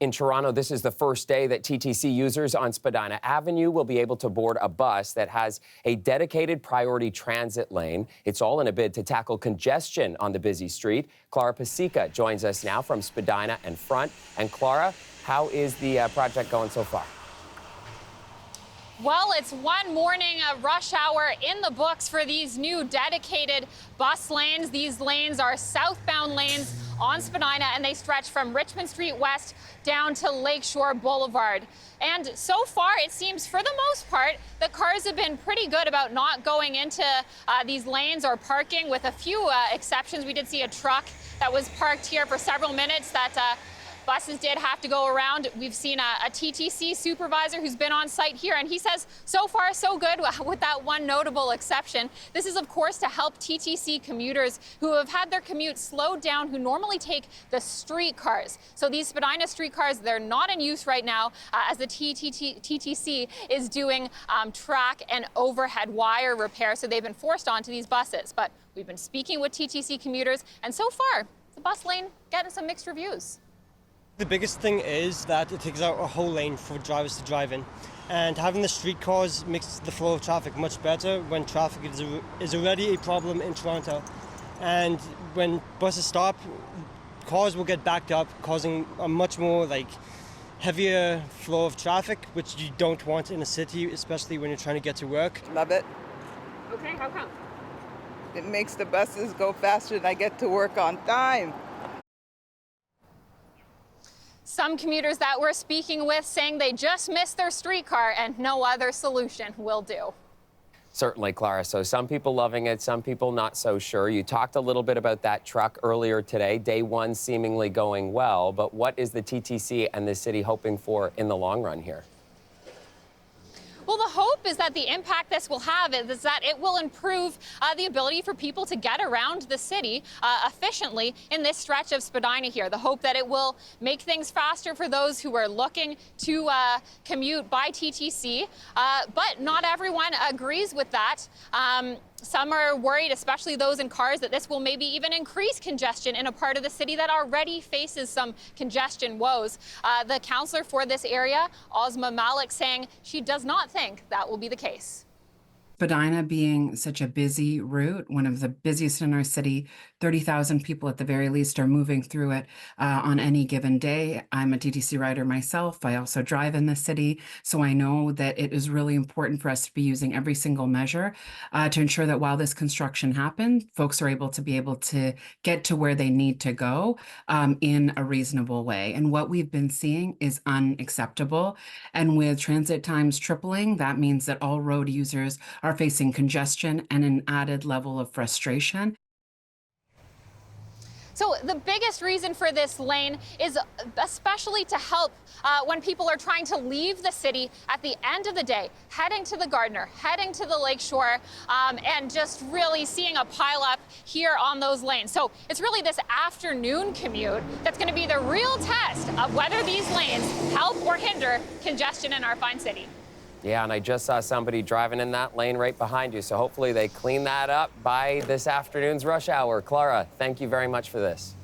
In Toronto, this is the first day that TTC users on Spadina Avenue will be able to board a bus that has a dedicated priority transit lane. It's all in a bid to tackle congestion on the busy street. Clara Pasieka joins us now from Spadina and Front. And Clara, how is the project going so far? Well, it's one morning of rush hour in the books for these new dedicated bus lanes. These lanes are southbound lanes on Spadina, and they stretch from Richmond Street West down to Lakeshore Boulevard. And so far, it seems for the most part, the cars have been pretty good about not going into these lanes or parking, with a few exceptions. We did see a truck that was parked here for several minutes that buses did have to go around. We've seen a TTC supervisor who's been on site here, and he says so far so good with that one notable exception. This is, of course, to help TTC commuters who have had their commute slowed down, who normally take the streetcars. So these Spadina streetcars, they're not in use right now as the TTC is doing track and overhead wire repair, so they've been forced onto these buses. But we've been speaking with TTC commuters, and so far, the bus lane getting some mixed reviews. The biggest thing is that it takes out a whole lane for drivers to drive in, and having the streetcars makes the flow of traffic much better when traffic is already a problem in Toronto. And when buses stop, cars will get backed up, causing a much more heavier flow of traffic, which you don't want in a city, especially when you're trying to get to work. Love it. Okay, how come? It makes the buses go faster and I get to work on time. Some commuters that we're speaking with saying they just missed their streetcar and no other solution will do. Certainly, Clara. So some people loving it, some people not so sure. You talked a little bit about that truck earlier today, day one seemingly going well, but what is the TTC and the city hoping for in the long run here? Well, the hope is that the impact this will have is that it will improve the ability for people to get around the city efficiently in this stretch of Spadina here. The hope that it will make things faster for those who are looking to commute by TTC, but not everyone agrees with that. Some are worried, especially those in cars, that this will maybe even increase congestion in a part of the city that already faces some congestion woes. The councillor for this area, Ozma Malik, saying she does not think that will be the case. Spadina being such a busy route, one of the busiest in our city, 30,000 people at the very least are moving through it on any given day. I'm a TTC rider myself. I also drive in the city, so I know that it is really important for us to be using every single measure to ensure that while this construction happens, folks are able to get to where they need to go in a reasonable way. And what we've been seeing is unacceptable. And with transit times tripling, that means that all road users are facing congestion and an added level of frustration. So the biggest reason for this lane is especially to help when people are trying to leave the city at the end of the day, heading to the Gardiner, heading to the Lakeshore, and just really seeing a pile up here on those lanes. So it's really this afternoon commute that's going to be the real test of whether these lanes help or hinder congestion in our fine city. Yeah, and I just saw somebody driving in that lane right behind you, so hopefully they clean that up by this afternoon's rush hour. Clara, thank you very much for this.